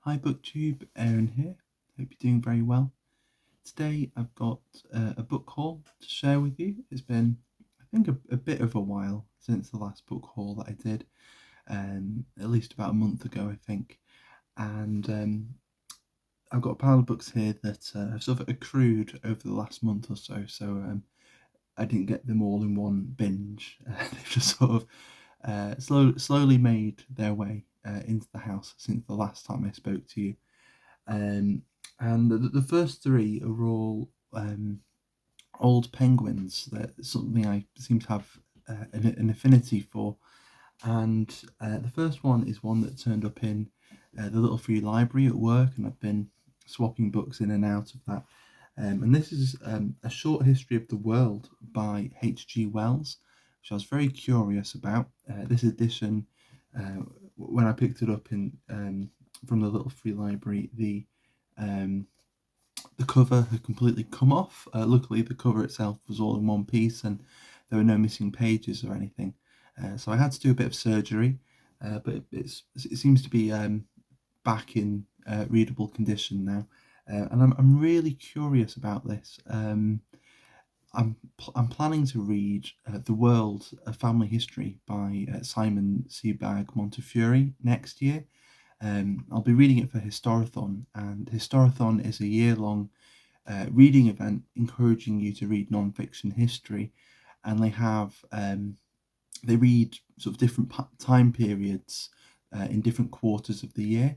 Hi booktube, Aaron here. Hope you're doing very well. Today I've got a book haul to share with you. It's been, I think, a bit of a while since the last book haul that I did, at least about a month ago, I think. And I've got a pile of books here that have sort of accrued over the last month or so. So I didn't get them all in one binge. They've just sort of slowly made their way into the house since the last time I spoke to you. Um, and the first three are all old penguins. That's something I seem to have an affinity for. And the first one is one that turned up in the little free library at work, and I've been swapping books in and out of that. And this is A Short History of the World by H.G. Wells, which I was very curious about. This edition, when I picked it up in from the little free library, um, the cover had completely come off. Luckily, the cover itself was all in one piece, and there were no missing pages or anything. So I had to do a bit of surgery, but it seems to be back in readable condition now. And I'm really curious about this. I'm planning to read The World: A Family History by Simon Sebag Montefiore next year. I'll be reading it for Historathon, and Historathon is a year-long reading event encouraging you to read non-fiction history, and they read sort of different time periods in different quarters of the year.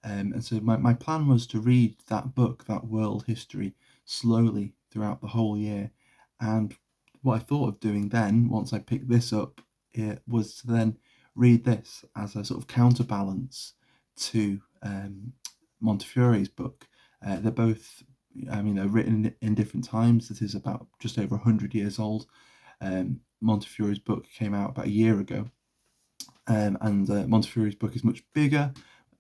And so my plan was to read that book, that world history, slowly throughout the whole year. And what I thought of doing then, once I picked this up, it was to then read this as a sort of counterbalance to Montefiore's book. They're both, I mean, they're written in different times. This is about just over 100 years old. Montefiore's book came out about a year ago, and Montefiore's book is much bigger,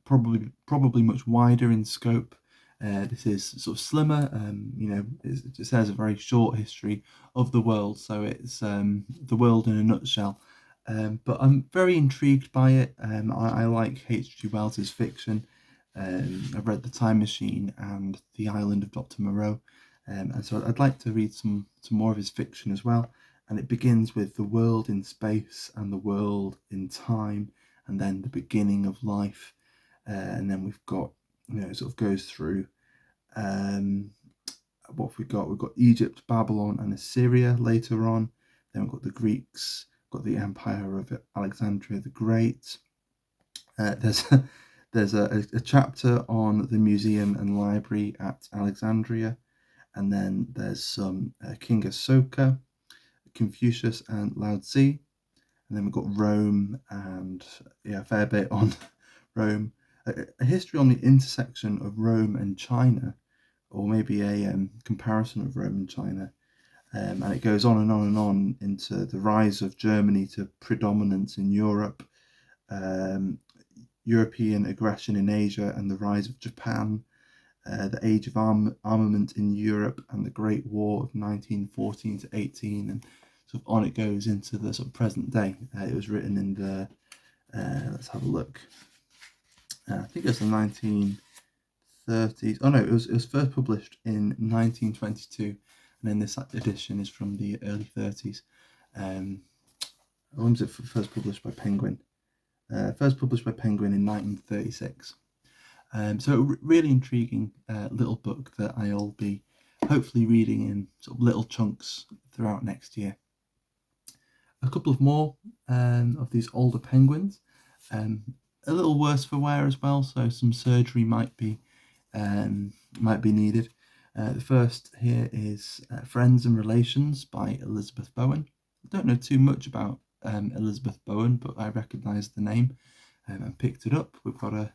probably much wider in scope. This is sort of slimmer. It says a very short history of the world, so it's the world in a nutshell. But I'm very intrigued by it. I like H.G. Wells's fiction. I've read The Time Machine and The Island of Dr. Moreau, and so I'd like to read some more of his fiction as well. And it begins with the world in space and the world in time, and then the beginning of life. And then we've got, it sort of goes through what have we got? We've got Egypt, Babylon, and Assyria later on. Then we've got the Greeks, got the Empire of Alexandria the Great. There's a chapter on the museum and library at Alexandria, and then there's some King Asoka, Confucius, and Lao Tzu. And then we've got Rome, and a fair bit on Rome. A history on the intersection of Rome and China, or maybe a comparison of Rome and China. And it goes on and on and on into the rise of Germany to predominance in Europe, European aggression in Asia and the rise of Japan, the age of armament in Europe and the Great War of 1914 to 18, and sort of on it goes into the sort of present day. It was written in the, let's have a look, I think it was the 1930s. Oh no, it was first published in 1922, and then this edition is from the early 30s. When was it first published by Penguin? First published by Penguin in 1936. So a really intriguing little book that I'll be hopefully reading in sort of little chunks throughout next year. A couple of more of these older penguins, a little worse for wear as well, so some surgery might be needed. The first here is Friends and Relations by Elizabeth Bowen. I don't know too much about Elizabeth Bowen, but I recognise the name and picked it up. We've got a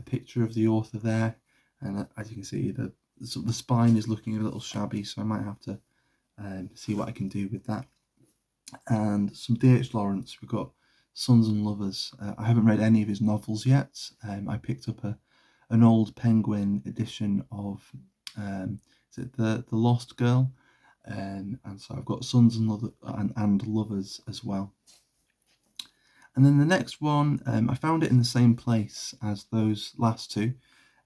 picture of the author there, and as you can see, the spine is looking a little shabby, so I might have to see what I can do with that. And some D.H. Lawrence. We've got Sons and Lovers. I haven't read any of his novels yet. I picked up an old Penguin edition of is it the Lost Girl, and so I've got Sons and Lovers as well. And then the next one, I found it in the same place as those last two,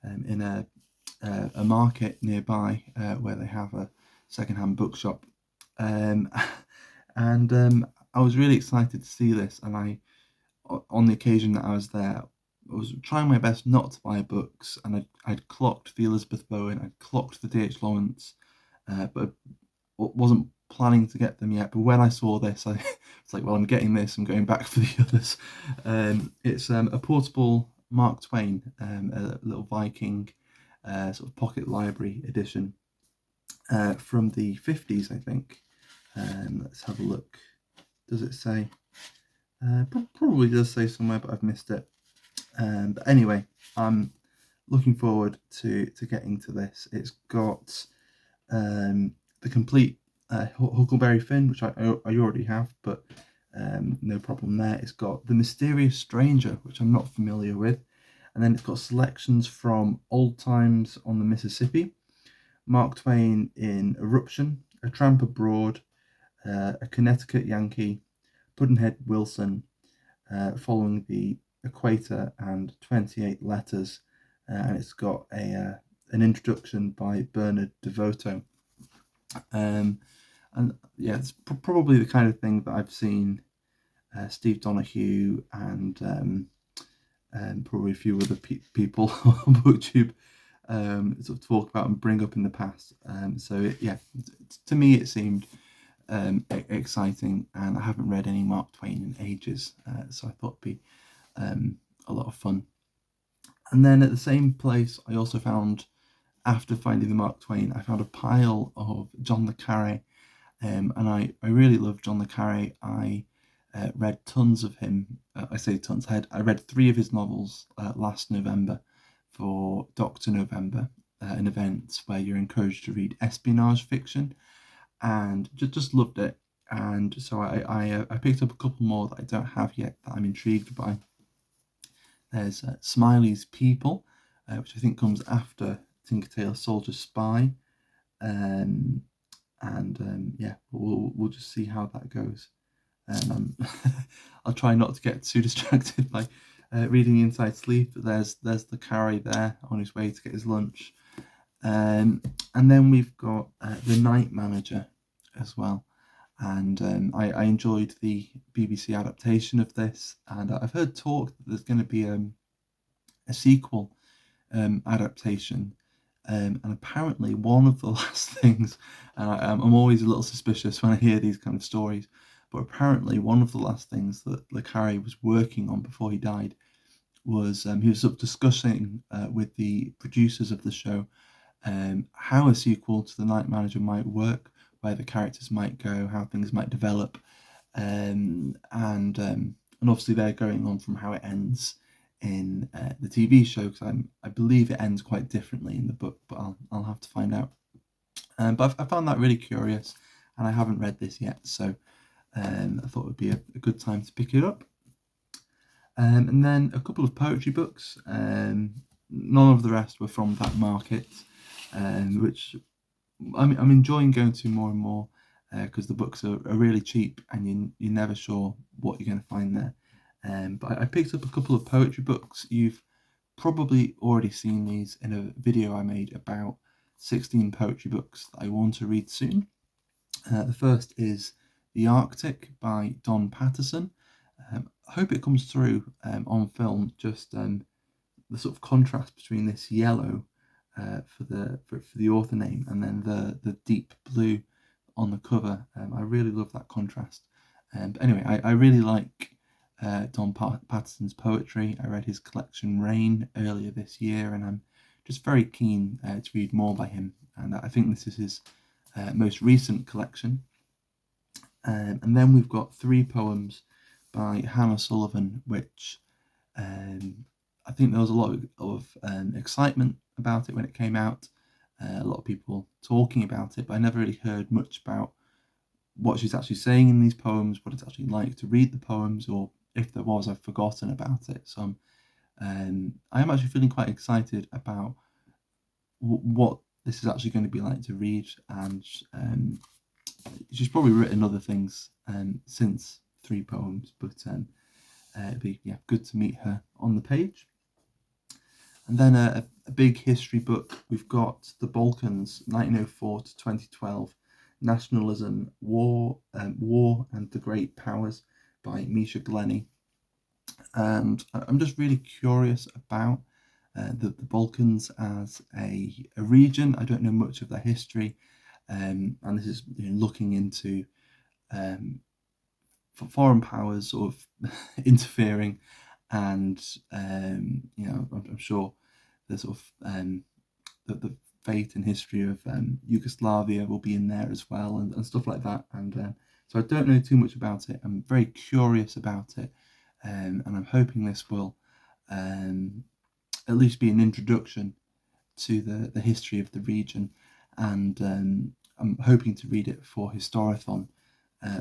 in a market nearby where they have a secondhand bookshop. Um, and I was really excited to see this, and on the occasion that I was there, I was trying my best not to buy books, and I'd clocked the Elizabeth Bowen, I'd clocked the D.H. Lawrence, but wasn't planning to get them yet. But when I saw this, it's like, well, I'm getting this. I'm going back for the others. It's a portable Mark Twain, a little Viking sort of pocket library edition from the 50s, I think. Let's have a look. Does it say? Probably does say somewhere, but I've missed it. But anyway, I'm looking forward to getting to this. It's got the complete Huckleberry Finn, which I already have, but no problem there. It's got The Mysterious Stranger, which I'm not familiar with, and then it's got selections from Old Times on the Mississippi, Mark Twain in Eruption, A Tramp Abroad, A Connecticut Yankee, Pudd'nhead Wilson, Following the Equator, and 28 Letters, and it's got an introduction by Bernard DeVoto. And yeah, it's probably the kind of thing that I've seen Steve Donahue and probably a few other people on booktube sort of talk about and bring up in the past. So to me it seemed exciting, and I haven't read any Mark Twain in ages, so I thought it'd be a lot of fun. And then at the same place, I also found, after finding the Mark Twain, I found a pile of John le Carré, and I really love John le Carré. I read tons of him. I say tons. I read 3 of his novels last November for Dr. November, an event where you're encouraged to read espionage fiction, and just loved it. And so I picked up a couple more that I don't have yet that I'm intrigued by. There's Smiley's People, which I think comes after Tinker Tailor Soldier Spy, and yeah, we'll just see how that goes. I'll try not to get too distracted by reading Inside Sleep. There's the Carré there on his way to get his lunch, and then we've got The Night Manager as well. And I enjoyed the BBC adaptation of this, and I've heard talk that there's going to be a sequel adaptation, and apparently one of the last things, and I'm always a little suspicious when I hear these kind of stories, but apparently one of the last things that le Carré was working on before he died was he was sort of discussing with the producers of the show how a sequel to The Night Manager might work, where the characters might go, how things might develop, and obviously they're going on from how it ends in the TV show, because I believe it ends quite differently in the book, but I'll have to find out. But I found that really curious, and I haven't read this yet, so I thought it would be a good time to pick it up. And then a couple of poetry books. None of the rest were from that market, which I'm enjoying going to more and more, because the books are really cheap, and you're never sure what you're going to find there. But I picked up a couple of poetry books. You've probably already seen these in a video I made about 16 poetry books that I want to read soon. The first is The Arctic by Don Patterson. I hope it comes through on film, just the sort of contrast between this yellow for the author name, and then the deep blue on the cover. I really love that contrast. But anyway, I really like Don Patterson's poetry. I read his collection Rain earlier this year, and I'm just very keen to read more by him. And I think this is his most recent collection. And then we've got 3 poems by Hannah Sullivan, which I think there was a lot of excitement about it when it came out. A lot of people talking about it, but I never really heard much about what she's actually saying in these poems, what it's actually like to read the poems, or if there was, I've forgotten about it. So I am actually feeling quite excited about what this is actually going to be like to read, and she's probably written other things since 3 poems, but it'd be good to meet her on the page. And then a big history book, we've got The Balkans, 1904 to 2012, Nationalism, War and the Great Powers by Misha Glenny. And I'm just really curious about the Balkans as a region. I don't know much of their history, and this is looking into foreign powers sort of interfering, and I'm sure the sort of the fate and history of Yugoslavia will be in there as well, and stuff like that. And so I don't know too much about it. I'm very curious about it, and I'm hoping this will at least be an introduction to the history of the region. And I'm hoping to read it for Historathon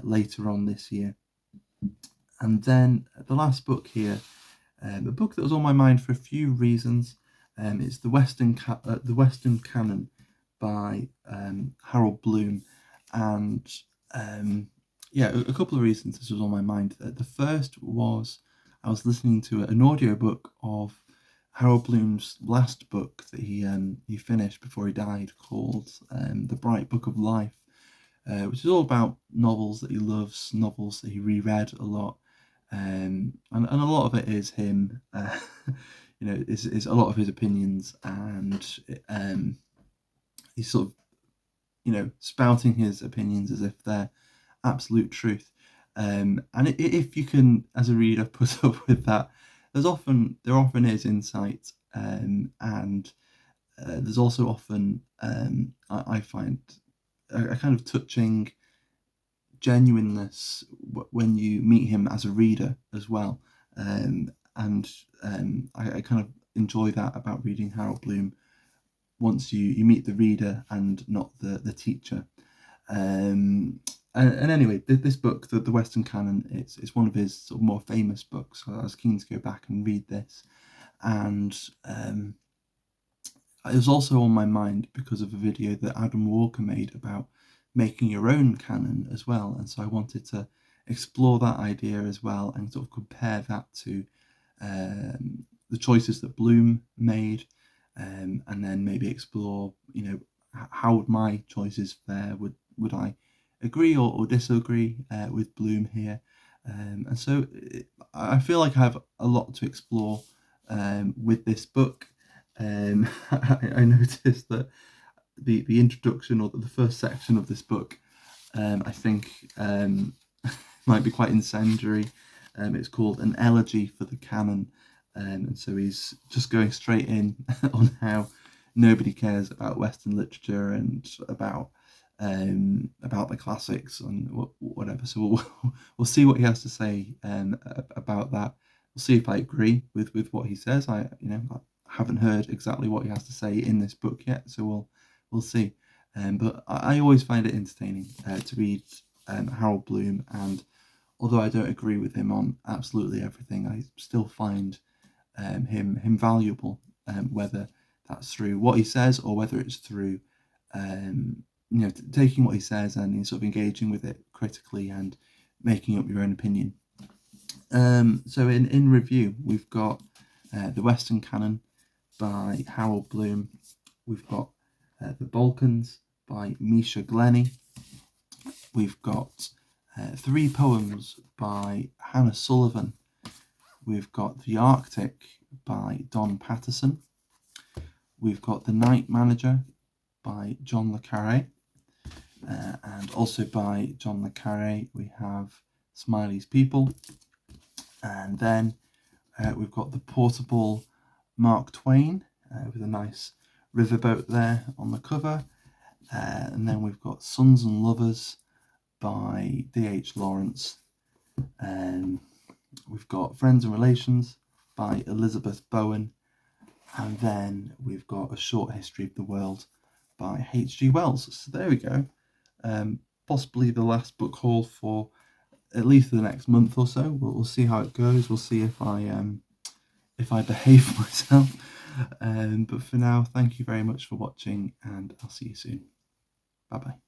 later on this year. And then the last book here, a book that was on my mind for a few reasons. It's the Western Canon by Harold Bloom, and a couple of reasons this was on my mind. The first was I was listening to an audiobook of Harold Bloom's last book that he finished before he died, called The Bright Book of Life, which is all about novels that he loves, novels that he reread a lot, and a lot of it is him. Is a lot of his opinions, and he's sort of spouting his opinions as if they're absolute truth. And if you can, as a reader, put up with that, there often is insight, and there's also often I find a kind of touching genuineness when you meet him as a reader as well. I kind of enjoy that about reading Harold Bloom. Once you meet the reader and not the teacher. And anyway, this book, the Western Canon, it's one of his sort of more famous books. So I was keen to go back and read this, and it was also on my mind because of a video that Adam Walker made about making your own canon as well. And so I wanted to explore that idea as well and sort of compare that to the choices that Bloom made, and then maybe explore, how would my choices fare? Would I agree or disagree with Bloom here? And so I feel like I have a lot to explore with this book. I noticed that the introduction, or the first section of this book, I think might be quite incendiary. It's called An Elegy for the Canon, and so he's just going straight in on how nobody cares about Western literature and about the classics and whatever. So we'll see what he has to say about that. We'll see if I agree with what he says. I haven't heard exactly what he has to say in this book yet, so we'll see. But I always find it entertaining to read Harold Bloom, and although I don't agree with him on absolutely everything, I still find him valuable, whether that's through what he says or whether it's through taking what he says and sort of engaging with it critically and making up your own opinion. So in review, we've got the Western Canon by Harold Bloom. We've got The Balkans by Misha Glenny. We've got 3 poems by Hannah Sullivan. We've got The Arctic by Don Patterson. We've got The Night Manager by John le Carré. And also by John le Carré, we have Smiley's People. And then we've got The Portable Mark Twain, with a nice riverboat there on the cover. And then we've got Sons and Lovers by D.H. Lawrence. We've got Friends and Relations by Elizabeth Bowen. And then we've got A Short History of the World by H.G. Wells. So there we go. Possibly the last book haul for at least the next month or so. We'll see how it goes. We'll see if I behave myself. But for now, thank you very much for watching, and I'll see you soon. Bye bye.